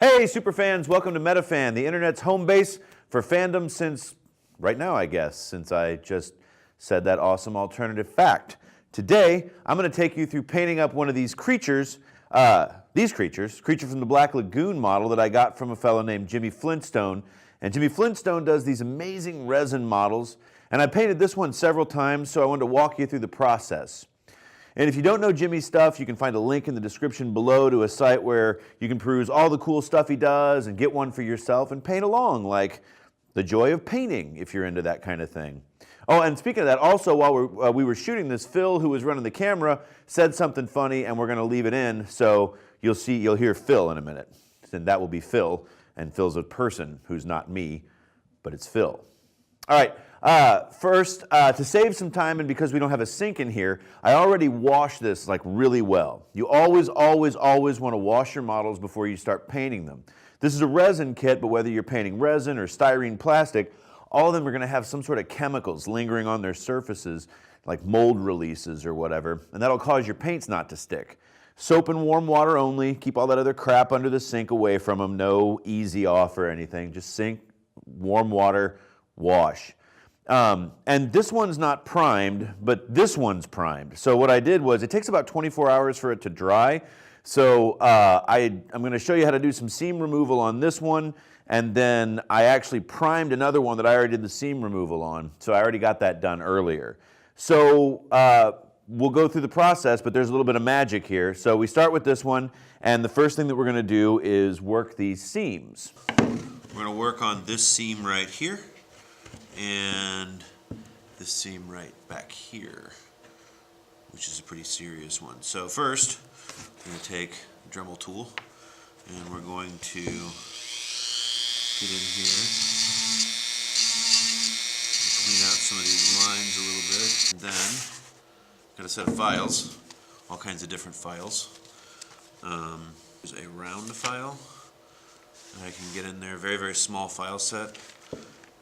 Hey superfans, welcome to MetaFan, the internet's home base for fandom since, right now I guess, since I just said that awesome alternative fact. Today, I'm going to take you through painting up one of these creatures, creature from the Black Lagoon model that I got from a fellow named Jimmy Flintstone. And Jimmy Flintstone does these amazing resin models, and I painted this one several times, so I wanted to walk you through the process. And if you don't know Jimmy's stuff, you can find a link in the description below to a site where you can peruse all the cool stuff he does and get one for yourself and paint along, like the joy of painting, if you're into that kind of thing. Oh, and speaking of that, also while we were shooting this, Phil, who was running the camera, said something funny, and we're going to leave it in, so you'll hear Phil in a minute. And that will be Phil, and Phil's a person who's not me, but it's Phil. All right. First, to save some time and because we don't have a sink in here, I already washed this like really well. You always want to wash your models before you start painting them. This is a resin kit, but whether you're painting resin or styrene plastic, all of them are going to have some sort of chemicals lingering on their surfaces, like mold releases or whatever, and that'll cause your paints not to stick. Soap and warm water only. Keep all that other crap under the sink away from them. No easy off or anything. Just sink, warm water, wash. And this one's not primed, but this one's primed. So what I did was, it takes about 24 hours for it to dry. So I'm going to show you how to do some seam removal on this one, and then I actually primed another one that I already did the seam removal on. So I already got that done earlier. So we'll go through the process, but there's a little bit of magic here. So we start with this one, and the first thing that we're going to do is work these seams. We're going to work on this seam right here, and this seam right back here, which is a pretty serious one. So first, I'm going to take a Dremel tool, and we're going to get in here and clean out some of these lines a little bit. And then, got a set of files, all kinds of different files. There's a round file that I can get in there, very, very small file set,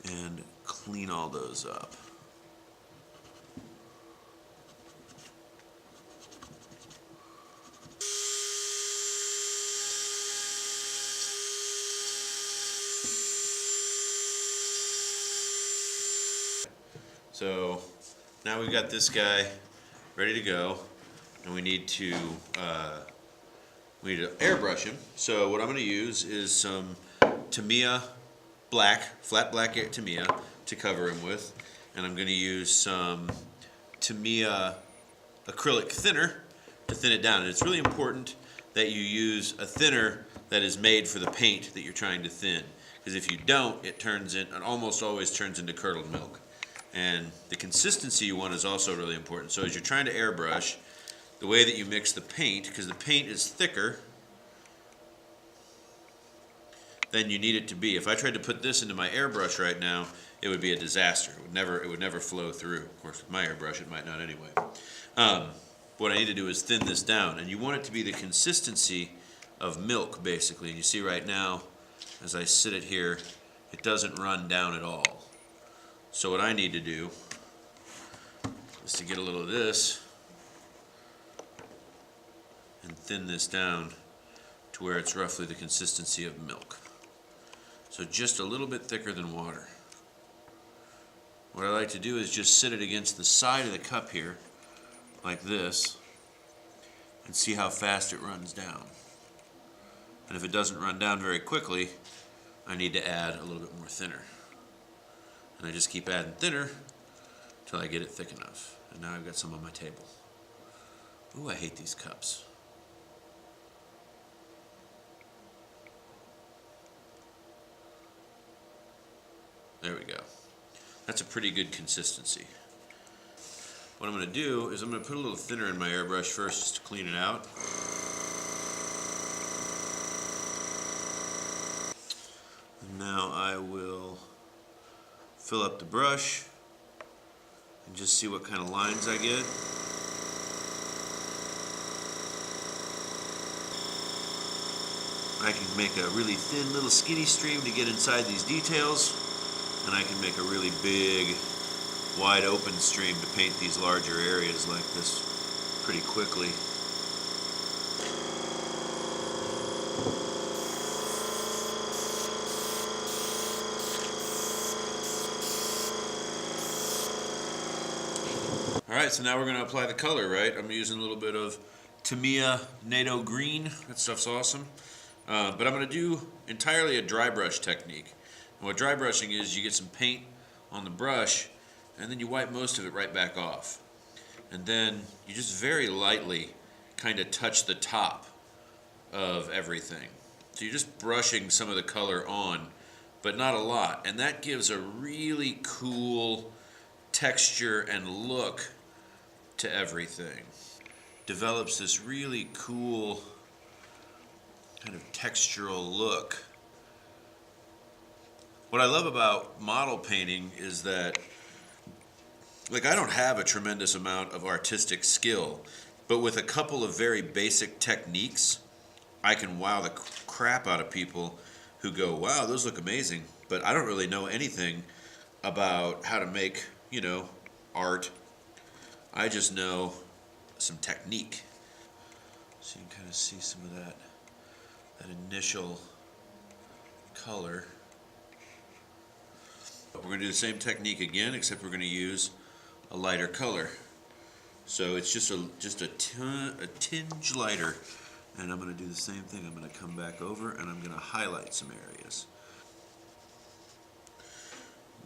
and clean all those up. So now we've got this guy ready to go, and we need to airbrush him. So what I'm going to use is some Tamiya flat black Tamiya to cover him with, and I'm going to use some Tamiya acrylic thinner to thin it down. And it's really important that you use a thinner that is made for the paint that you're trying to thin, because if you don't, it almost always turns into curdled milk. And the consistency you want is also really important. So as you're trying to airbrush, the way that you mix the paint, because the paint is thicker than you need it to be. If I tried to put this into my airbrush right now, it would be a disaster. It would never flow through. Of course, with my airbrush, it might not anyway. What I need to do is thin this down, and you want it to be the consistency of milk, basically. And you see right now, as I sit it here, it doesn't run down at all. So what I need to do is to get a little of this and thin this down to where it's roughly the consistency of milk. So just a little bit thicker than water. What I like to do is just sit it against the side of the cup here, like this, and see how fast it runs down. And if it doesn't run down very quickly, I need to add a little bit more thinner. And I just keep adding thinner until I get it thick enough. And now I've got some on my table. Ooh, I hate these cups. There we go. That's a pretty good consistency. What I'm going to do is I'm going to put a little thinner in my airbrush first just to clean it out. And now I will fill up the brush and just see what kind of lines I get. I can make a really thin little skinny stream to get inside these details, and I can make a really big wide open stream to paint these larger areas like this pretty quickly. right, so now we're going to apply the color, right? I'm using a little bit of Tamiya NATO Green. That stuff's awesome. But I'm going to do entirely a dry brush technique. And what dry brushing is, you get some paint on the brush, and then you wipe most of it right back off. And then you just very lightly kind of touch the top of everything. So you're just brushing some of the color on, but not a lot. And that gives a really cool texture and look to everything. Develops this really cool kind of textural look. What I love about model painting is that, like, I don't have a tremendous amount of artistic skill, but with a couple of very basic techniques, I can wow the crap out of people who go, wow, those look amazing, but I don't really know anything about how to make, art. I just know some technique. So you can kind of see some of that initial color. We're going to do the same technique again, except we're going to use a lighter color. So it's just a tinge lighter. And I'm going to do the same thing. I'm going to come back over and I'm going to highlight some areas.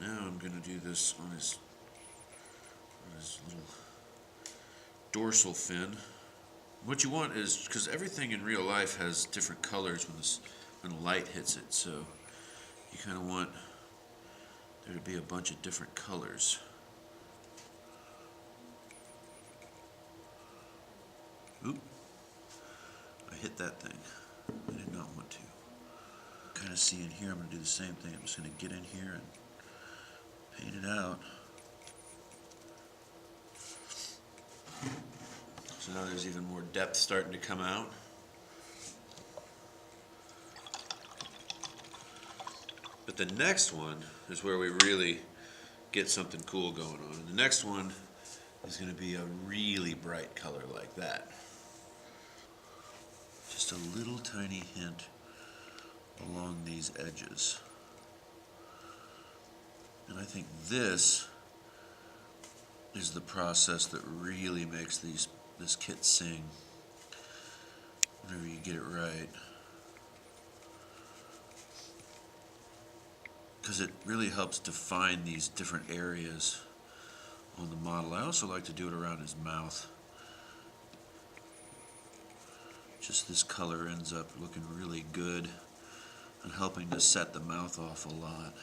Now I'm going to do this on his little dorsal fin. What you want is, because everything in real life has different colors when the light hits it, so you kind of want there to be a bunch of different colors. Oop. I hit that thing. I did not want to. Kind of see in here, I'm going to do the same thing. I'm just going to get in here and paint it out. So now there's even more depth starting to come out. But the next one is where we really get something cool going on. And the next one is going to be a really bright color like that. Just a little tiny hint along these edges. And I think this is the process that really makes this kit sing. Whenever you get it right. Because it really helps define these different areas on the model. I also like to do it around his mouth. Just this color ends up looking really good and helping to set the mouth off a lot.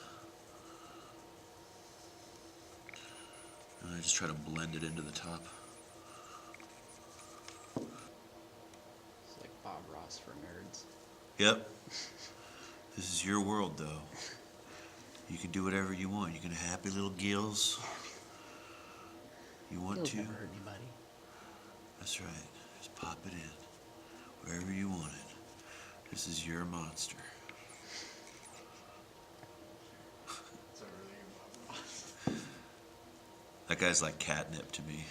And I just try to blend it into the top. It's like Bob Ross for nerds. Yep. This is your world, though. You can do whatever you want. You can have happy little gills. You want Gills to? never hurt anybody. That's right. Just pop it in wherever you want it. This is your monster. That guy's like catnip to me.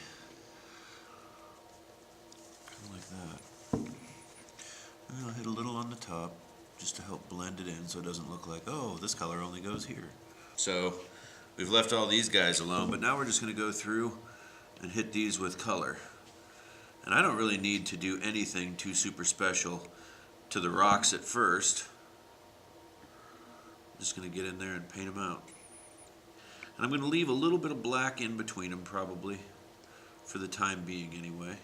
Kind of like that. And I'll hit a little on the top just to help blend it in so it doesn't look like, oh, this color only goes here. So we've left all these guys alone, but now we're just going to go through and hit these with color. And I don't really need to do anything too super special to the rocks at first. I'm just going to get in there and paint them out. And I'm going to leave a little bit of black in between them probably, for the time being anyway.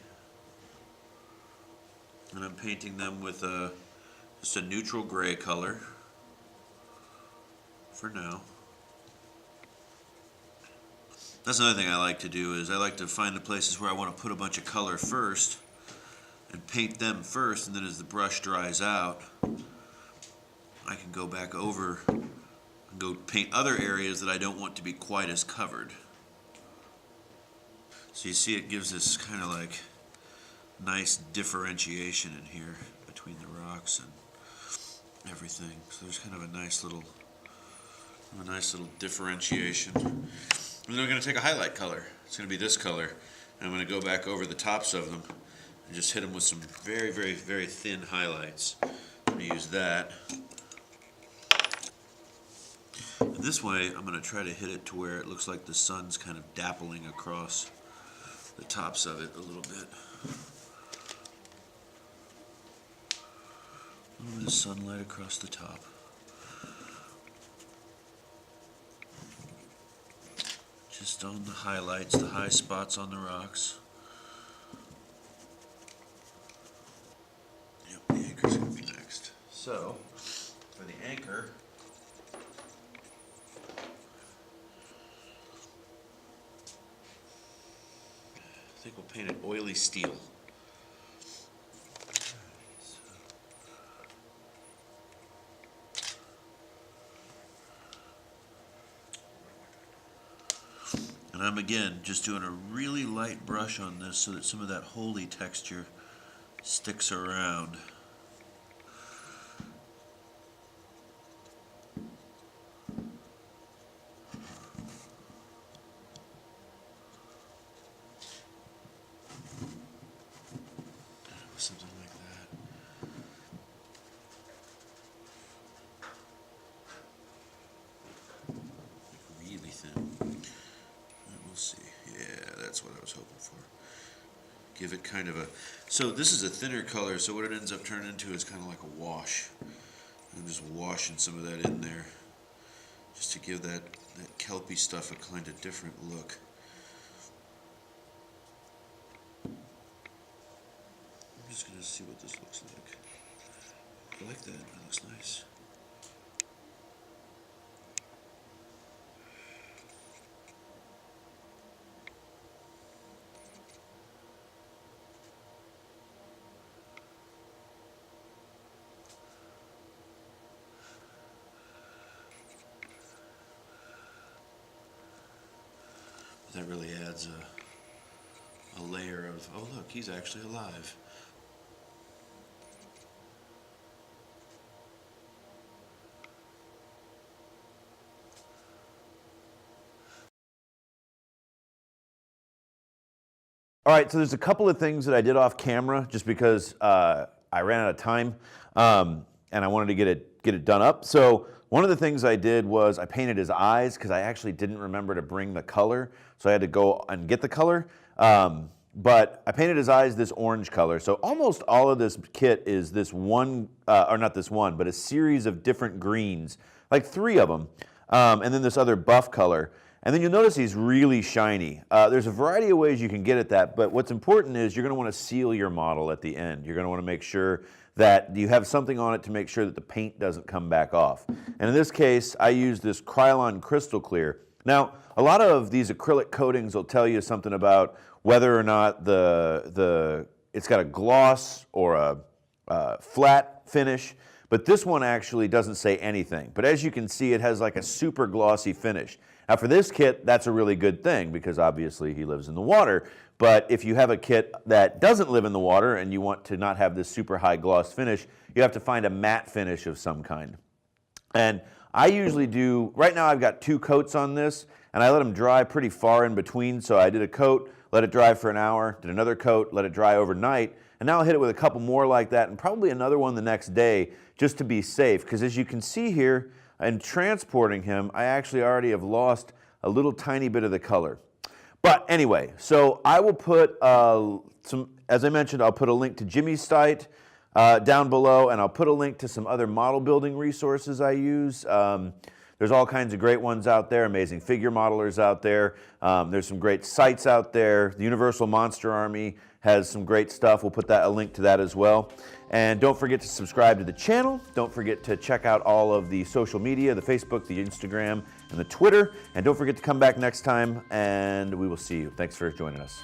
And I'm painting them with just a neutral gray color for now. That's another thing I like to do, is I like to find the places where I want to put a bunch of color first and paint them first, and then as the brush dries out, I can go back over and go paint other areas that I don't want to be quite as covered. So you see it gives this kind of like nice differentiation in here between the rocks and everything. So there's kind of a nice little differentiation. And then we're going to take a highlight color. It's going to be this color. And I'm going to go back over the tops of them and just hit them with some very, very, very thin highlights. I'm going to use that. And this way, I'm going to try to hit it to where it looks like the sun's kind of dappling across the tops of it a little bit. A little bit of sunlight across the top. Just on the highlights, the high spots on the rocks. Yep, the anchor's going to be next. So, for the anchor, I think we'll paint it oily steel. And I'm again just doing a really light brush on this so that some of that holy texture sticks around. Something like that. Really thin. We'll see. Yeah, that's what I was hoping for. Give it kind of a... So this is a thinner color, so what it ends up turning into is kind of like a wash. I'm just washing some of that in there just to give that kelpy stuff a kind of different look. I'm just going to see what this looks like. I like that. That looks nice. That really adds a layer of, oh look, he's actually alive. All right, so there's a couple of things that I did off camera just because I ran out of time and I wanted to get it done up. So one of the things I did was I painted his eyes because I actually didn't remember to bring the color, so I had to go and get the color. But I painted his eyes this orange color. So almost all of this kit is this one, or not this one, but a series of different greens, like 3 of them, and then this other buff color. And then you'll notice he's really shiny. There's a variety of ways you can get at that, but what's important is you're going to want to seal your model at the end. You're going to want to make sure that you have something on it to make sure that the paint doesn't come back off. And in this case, I used this Krylon Crystal Clear. Now, a lot of these acrylic coatings will tell you something about whether or not it's got a gloss or a flat finish, but this one actually doesn't say anything. But as you can see, it has like a super glossy finish. Now for this kit, that's a really good thing because obviously he lives in the water. But if you have a kit that doesn't live in the water and you want to not have this super high gloss finish, you have to find a matte finish of some kind. And I usually do, right now I've got 2 coats on this and I let them dry pretty far in between. So I did a coat, let it dry for an hour, did another coat, let it dry overnight. And now I'll hit it with a couple more like that and probably another one the next day just to be safe. Because as you can see here, in transporting him, I actually already have lost a little tiny bit of the color. But anyway, so I will put as I mentioned, I'll put a link to Jimmy's site down below, and I'll put a link to some other model building resources I use. There's all kinds of great ones out there, amazing figure modelers out there. There's some great sites out there. The Universal Monster Army has some great stuff. We'll put a link to that as well. And don't forget to subscribe to the channel. Don't forget to check out all of the social media, the Facebook, the Instagram, and the Twitter. And don't forget to come back next time, and we will see you. Thanks for joining us.